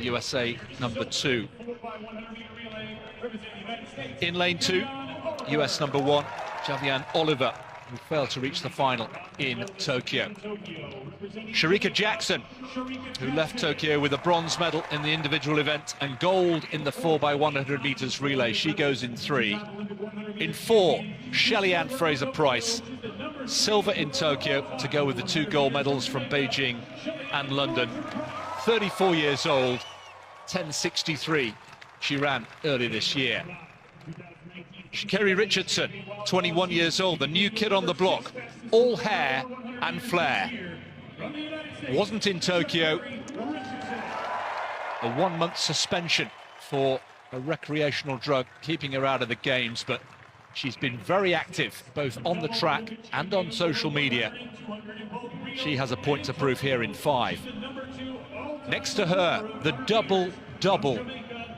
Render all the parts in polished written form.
USA number 2. In lane 2, US number 1, Javian Oliver, who failed to reach the final in Tokyo. Shericka Jackson, who left Tokyo with a bronze medal in the individual event and gold in the 4x100 meters relay. She goes in 3. In 4, Shelly-Ann Fraser-Pryce, silver in Tokyo to go with the 2 gold medals from Beijing and London. 34 years old, 10.63 she ran early this year. Sha'Carri Richardson, 21 years old, the new kid on the block, all hair and flair. Wasn't in Tokyo. A 1-month suspension for a recreational drug keeping her out of the games, but she's been very active both on the track and on social media. She has a point to prove here in 5. Next to her, the double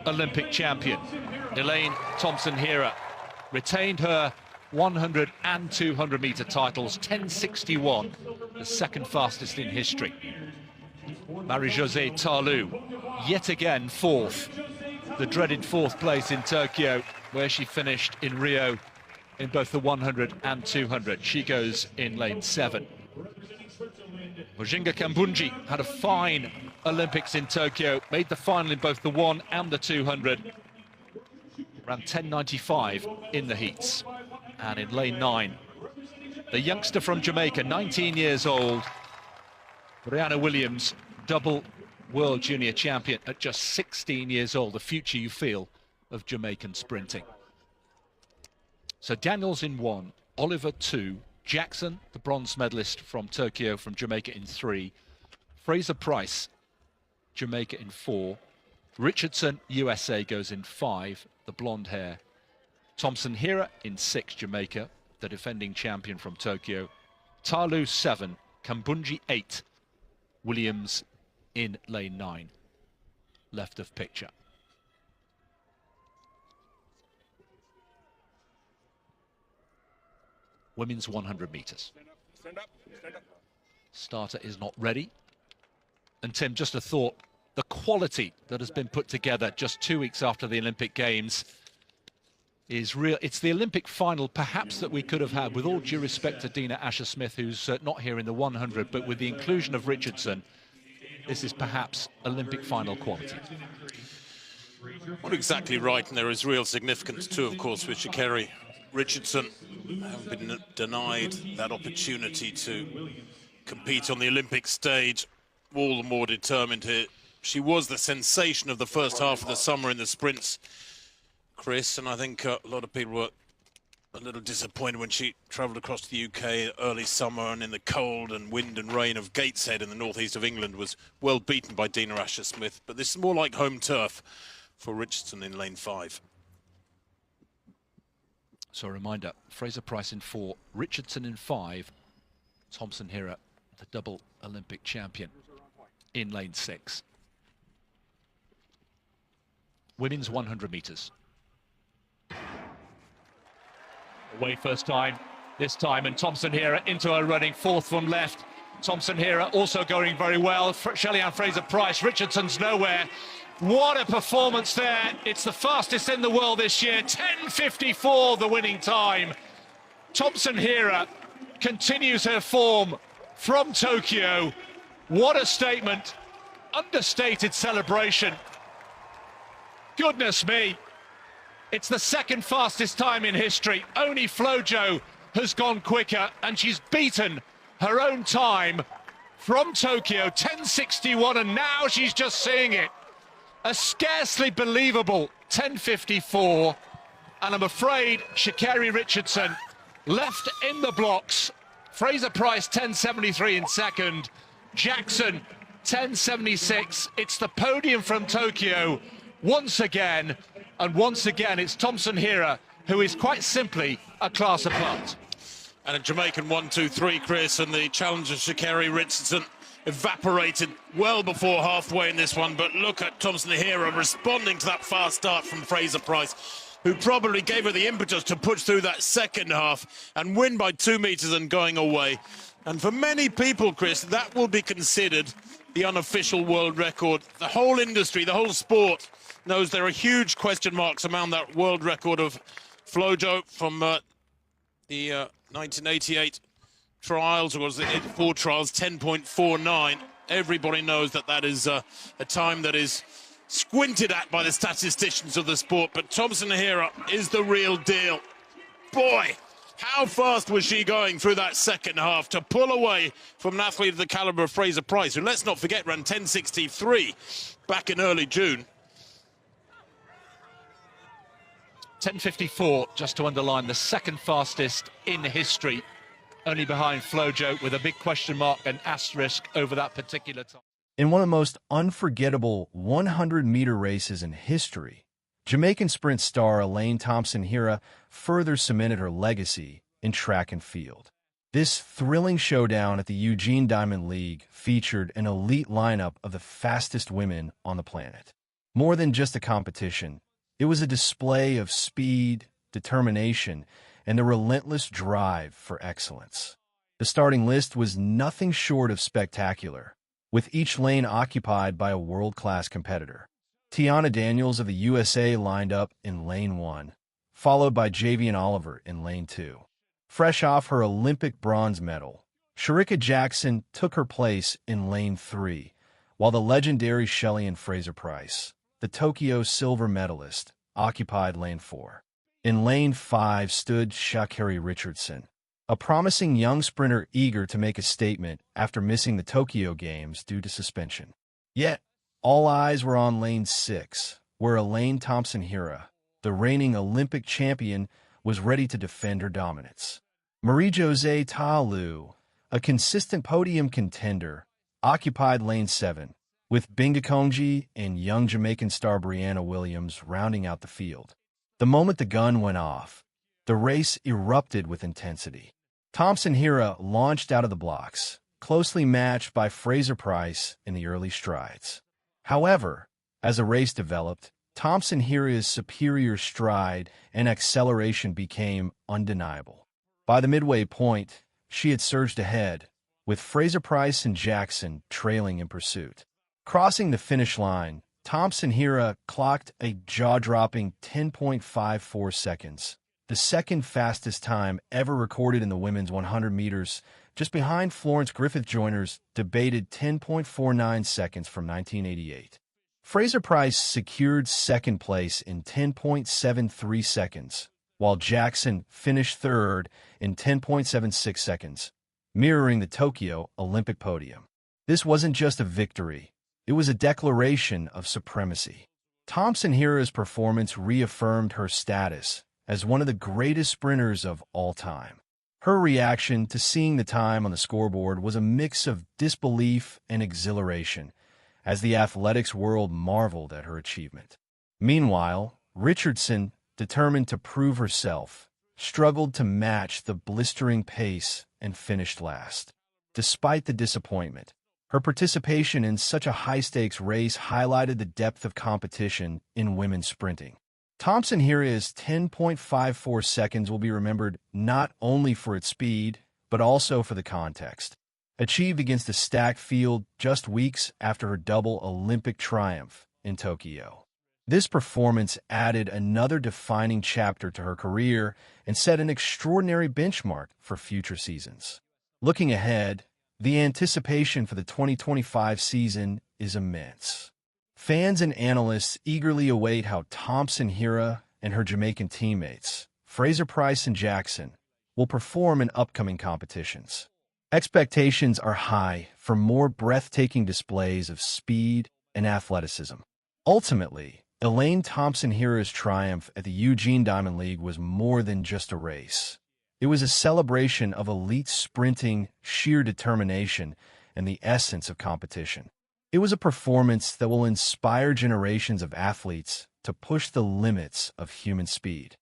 Olympic champion, Elaine Thompson-Herah, retained her 100 and 200 meter titles, 10.61, the second fastest in history. Marie-Josée Tarlou, yet again 4th, the dreaded 4th place in Tokyo, where she finished in Rio in both the 100 and 200. She goes in lane 7. Mujinga Kambundji had a fine Olympics in Tokyo, made the final in both the 1 and the 200. Ran 10.95 in the heats. And in lane 9, the youngster from Jamaica, 19 years old, Brianna Williams, double world junior champion at just 16 years old, the future you feel of Jamaican sprinting. So Daniels in 1, Oliver 2, Jackson, the bronze medalist from Tokyo, from Jamaica, in 3, Fraser-Pryce, Jamaica, in 4, Richardson, USA, goes in 5, the blonde hair, Thompson-Herah in 6, Jamaica, the defending champion from Tokyo, Tarlou 7, Kambundji 8, Williams in lane 9, left of picture. Women's 100 meters. Stand up. Starter is not ready. And Tim, just a thought, the quality that has been put together just 2 weeks after the Olympic Games is real. It's the Olympic final perhaps that we could have had, with all due respect to Dina Asher-Smith, who's not here in the 100, but with the inclusion of Richardson, this is perhaps Olympic final quality. Not exactly right, and there is real significance too, of course, with Sha'Carri Richardson having been denied that opportunity to compete on the Olympic stage. All the more determined here. She was the sensation of the first half of the summer in the sprints, Chris, and I think a lot of people were a little disappointed when she travelled across to the UK early summer and in the cold and wind and rain of Gateshead in the northeast of England was well beaten by Dina Asher-Smith. But this is more like home turf for Richardson in lane 5. So a reminder, Fraser-Pryce in 4, Richardson in 5, Thompson-Herah, the double Olympic champion, in lane 6. Women's 100 meters. Away first time, this time, and Thompson-Herah into her running, 4th from left. Thompson-Herah also going very well. Shelly-Ann Fraser-Pryce, Richardson's nowhere. What a performance there. It's the fastest in the world this year. 10.54 the winning time. Thompson-Herah continues her form from Tokyo. What a statement. Understated celebration. Goodness me. It's the second fastest time in history. Only Flojo has gone quicker, and she's beaten her own time from Tokyo, 10.61, and now she's just seeing it. A scarcely believable 10.54, and I'm afraid Sha'Carri Richardson left in the blocks. Fraser-Pryce 10.73 in second, Jackson 10.76. It's the podium from Tokyo once again, and once again it's Thompson-Herah who is quite simply a class apart. And a Jamaican 1-2-3, Chris, and the challenge of Sha'Carri Richardson evaporated well before halfway in this one. But look at Thompson-Herah responding to that fast start from Fraser-Pryce, who probably gave her the impetus to push through that second half and win by 2 meters and going away. And for many people, Chris, that will be considered the unofficial world record. The whole industry, the whole sport knows there are huge question marks around that world record of Flojo from the 1988 trials, or was it 84 trials, 10.49. Everybody knows that that is a time that is squinted at by the statisticians of the sport, but Thompson-Herah is the real deal. Boy, how fast was she going through that second half to pull away from an athlete of the caliber of Fraser Price, who, let's not forget, ran 10.63 back in early June. 10.54, just to underline, the second fastest in history, only behind Flojo, with a big question mark and asterisk over that particular time. In one of the most unforgettable 100-meter races in history, Jamaican sprint star Elaine Thompson-Herah further cemented her legacy in track and field. This thrilling showdown at the Eugene Diamond League featured an elite lineup of the fastest women on the planet. More than just a competition, it was a display of speed, determination, and the relentless drive for excellence. The starting list was nothing short of spectacular, with each lane occupied by a world-class competitor. Tiana Daniels of the USA lined up in Lane 1, followed by Javian Oliver in Lane 2. Fresh off her Olympic bronze medal, Shericka Jackson took her place in Lane 3, while the legendary Shelly-Ann Fraser-Pryce, the Tokyo silver medalist, occupied Lane 4. In Lane 5 stood Sha'Carri Richardson, a promising young sprinter eager to make a statement after missing the Tokyo Games due to suspension. Yet, all eyes were on Lane 6, where Elaine Thompson-Herah, the reigning Olympic champion, was ready to defend her dominance. Marie-Josée Ta-Lou, a consistent podium contender, occupied Lane 7, with Binga Konji and young Jamaican star Brianna Williams rounding out the field. The moment the gun went off, the race erupted with intensity. Thompson-Herah launched out of the blocks, closely matched by Fraser-Pryce in the early strides. However, as the race developed, Thompson-Herah's superior stride and acceleration became undeniable. By the midway point, she had surged ahead, with Fraser-Pryce and Jackson trailing in pursuit. Crossing the finish line, Thompson-Herah clocked a jaw-dropping 10.54 seconds, the second fastest time ever recorded in the women's 100 meters, just behind Florence Griffith-Joyner's debated 10.49 seconds from 1988. Fraser-Pryce secured second place in 10.73 seconds, while Jackson finished third in 10.76 seconds, mirroring the Tokyo Olympic podium. This wasn't just a victory, it was a declaration of supremacy. Thompson-Herah's performance reaffirmed her status as one of the greatest sprinters of all time. Her reaction to seeing the time on the scoreboard was a mix of disbelief and exhilaration, as the athletics world marveled at her achievement. Meanwhile, Richardson, determined to prove herself, struggled to match the blistering pace and finished last. Despite the disappointment, her participation in such a high-stakes race highlighted the depth of competition in women's sprinting. Thompson-Herah's 10.54 seconds will be remembered not only for its speed, but also for the context. Achieved against a stacked field just weeks after her double Olympic triumph in Tokyo. This performance added another defining chapter to her career and set an extraordinary benchmark for future seasons. Looking ahead, the anticipation for the 2025 season is immense. Fans and analysts eagerly await how Thompson-Herah and her Jamaican teammates, Fraser-Pryce and Jackson, will perform in upcoming competitions. Expectations are high for more breathtaking displays of speed and athleticism. Ultimately, Elaine Thompson-Herah's triumph at the Eugene Diamond League was more than just a race. It was a celebration of elite sprinting, sheer determination, and the essence of competition. It was a performance that will inspire generations of athletes to push the limits of human speed.